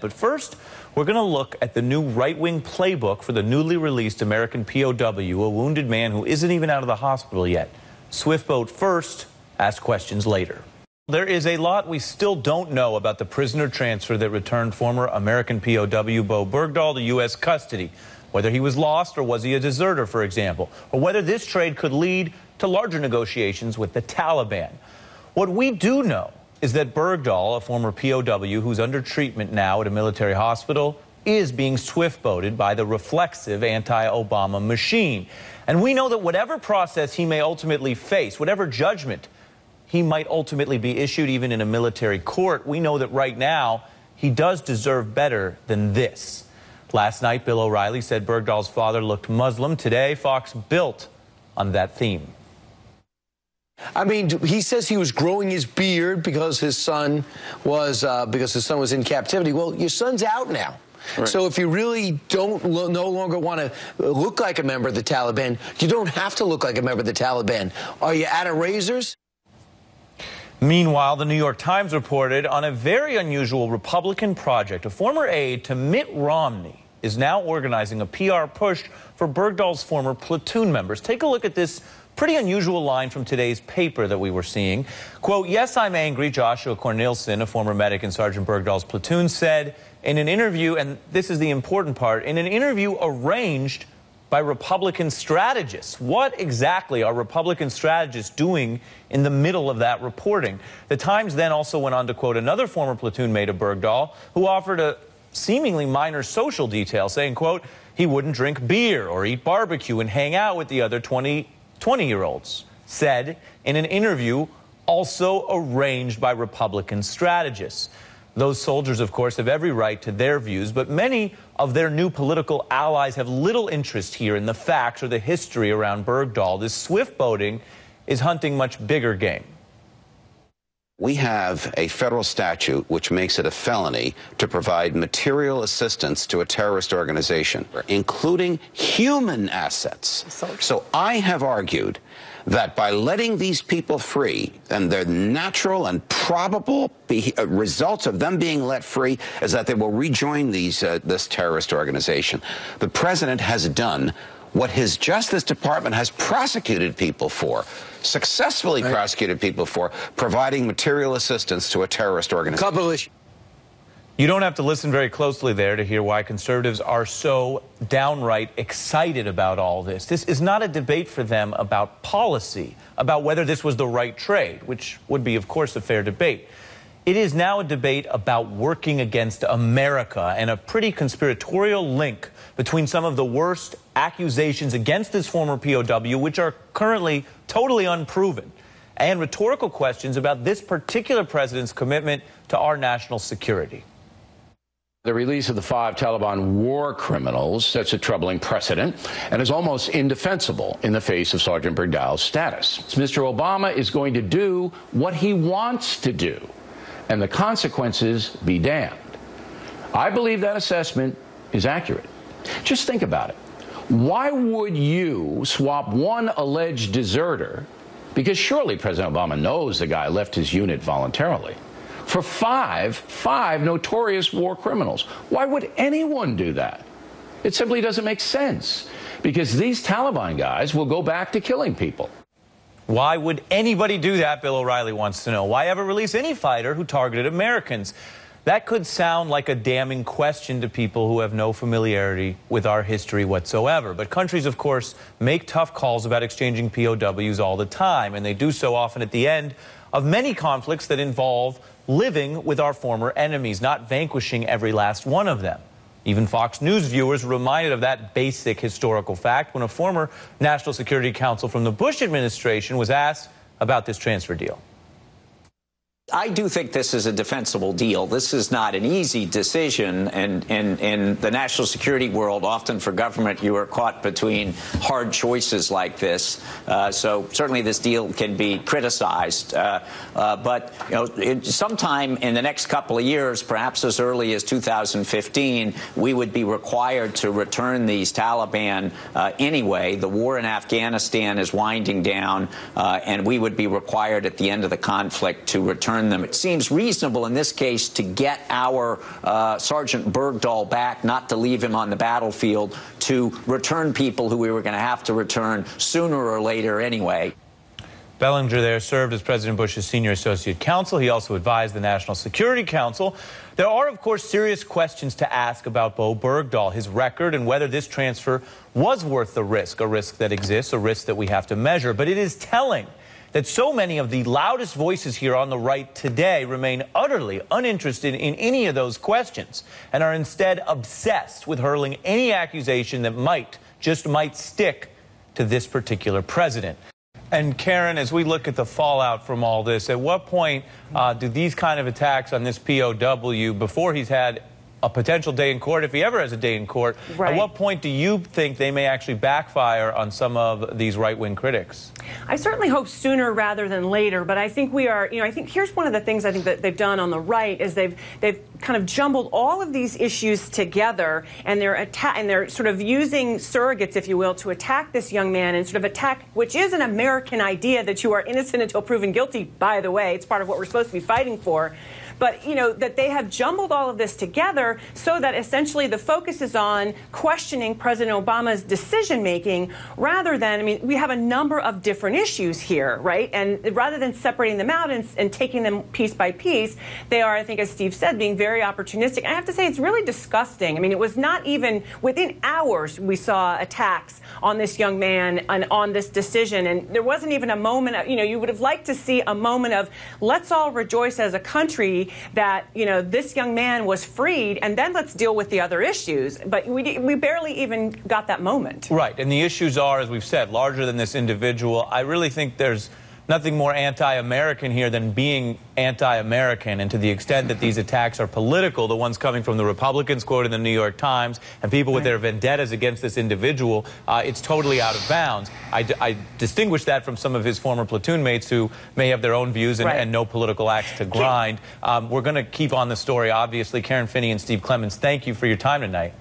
But first, we're going to look at the new right-wing playbook for the newly released American POW, a wounded man who isn't even out of the hospital yet. Swiftboat first, ask questions later. There is a lot we still don't know about the prisoner transfer that returned former American POW Bo Bergdahl to U.S. custody. Whether he was lost or was he a deserter, for example, or whether this trade could lead to larger negotiations with the Taliban. What we do know is that Bergdahl, a former POW who's under treatment now at a military hospital, is being swift-boated by the reflexive anti-Obama machine. And we know that whatever process he may ultimately face, whatever judgment he might ultimately be issued even in a military court, we know that right now he does deserve better than this. Last night, Bill O'Reilly said Bergdahl's father looked Muslim. Today, Fox built on that theme. I mean, he says he was growing his beard because his son was in captivity. Well, your son's out now. Right. So if you really no longer want to look like a member of the Taliban, you don't have to look like a member of the Taliban. Are you out of razors? Meanwhile, the New York Times reported on a very unusual Republican project. A former aide to Mitt Romney is now organizing a PR push for Bergdahl's former platoon members. Take a look at this pretty unusual line from today's paper that we were seeing. Quote, "Yes, I'm angry," Joshua Cornelison, a former medic in Sergeant Bergdahl's platoon, said in an interview, and this is the important part, in an interview arranged by Republican strategists. What exactly are Republican strategists doing in the middle of that reporting? The Times then also went on to quote another former platoon mate of Bergdahl who offered a seemingly minor social detail, saying, quote, he wouldn't drink beer or eat barbecue and hang out with the other 20-year-olds, said in an interview also arranged by Republican strategists. Those soldiers, of course, have every right to their views, but many of their new political allies have little interest here in the facts or the history around Bergdahl. This swift boating is hunting much bigger game. We have a federal statute which makes it a felony to provide material assistance to a terrorist organization, including human assets. So I have argued that by letting these people free, and the natural and probable results of them being let free is that they will rejoin this terrorist organization. The president has done what his Justice Department has prosecuted people for, successfully prosecuted people for, providing material assistance to a terrorist organization. You don't have to listen very closely there to hear why conservatives are so downright excited about all this. This is not a debate for them about policy, about whether this was the right trade, which would be, of course, a fair debate. It is now a debate about working against America and a pretty conspiratorial link between some of the worst accusations against this former POW, which are currently totally unproven, and rhetorical questions about this particular president's commitment to our national security. The release of the 5 Taliban war criminals sets a troubling precedent and is almost indefensible in the face of Sergeant Bergdahl's status. Mr. Obama is going to do what he wants to do, and the consequences be damned. I believe that assessment is accurate. Just think about it. Why would you swap one alleged deserter, because surely President Obama knows the guy left his unit voluntarily, for five notorious war criminals? Why would anyone do that? It simply doesn't make sense, because these Taliban guys will go back to killing people. Why would anybody do that, Bill O'Reilly wants to know. Why ever release any fighter who targeted Americans? That could sound like a damning question to people who have no familiarity with our history whatsoever. But countries, of course, make tough calls about exchanging POWs all the time, and they do so often at the end of many conflicts that involve living with our former enemies, not vanquishing every last one of them. Even Fox News viewers were reminded of that basic historical fact when a former National Security Counsel from the Bush administration was asked about this transfer deal. I do think this is a defensible deal. This is not an easy decision, and in the national security world, often for government, you are caught between hard choices like this. So certainly this deal can be criticized. But sometime in the next couple of years, perhaps as early as 2015, we would be required to return these Taliban anyway. The war in Afghanistan is winding down, and we would be required at the end of the conflict to return return them. It seems reasonable in this case to get our Sergeant Bergdahl back, not to leave him on the battlefield, to return people who we were going to have to return sooner or later anyway. Bellinger there served as President Bush's senior associate counsel. He also advised the National Security Council. There are, of course, serious questions to ask about Bo Bergdahl, his record, and whether this transfer was worth the risk, a risk that exists, a risk that we have to measure. But it is telling that so many of the loudest voices here on the right today remain utterly uninterested in any of those questions and are instead obsessed with hurling any accusation that just might stick to this particular president. And Karen, as we look at the fallout from all this, at what point do these kind of attacks on this POW, before he's had a potential day in court, if he ever has a day in court, right, at what point do you think they may actually backfire on some of these right-wing critics? I certainly hope sooner rather than later, but I think we are, I think here's one of the things I think that they've done on the right is they've kind of jumbled all of these issues together, and they're sort of using surrogates, if you will, to attack this young man and sort of attack, which is an American idea that you are innocent until proven guilty, by the way. It's part of what we're supposed to be fighting for. But, that they have jumbled all of this together so that essentially the focus is on questioning President Obama's decision-making rather than, we have a number of different issues here, right? And rather than separating them out and taking them piece by piece, they are, I think, as Steve said, being very opportunistic. I have to say, it's really disgusting. It was not even within hours we saw attacks on this young man and on this decision. And there wasn't even a moment of, you would have liked to see a moment of, let's all rejoice as a country that, this young man was freed, and then let's deal with the other issues. But we barely even got that moment. Right, and the issues are, as we've said, larger than this individual. I really think there's nothing more anti-American here than being anti-American, and to the extent that these attacks are political, the ones coming from the Republicans quoted in the New York Times and people with their vendettas against this individual, it's totally out of bounds. I distinguish that from some of his former platoon mates who may have their own views and no political axe to grind. We're going to keep on the story, obviously. Karen Finney and Steve Clements, thank you for your time tonight.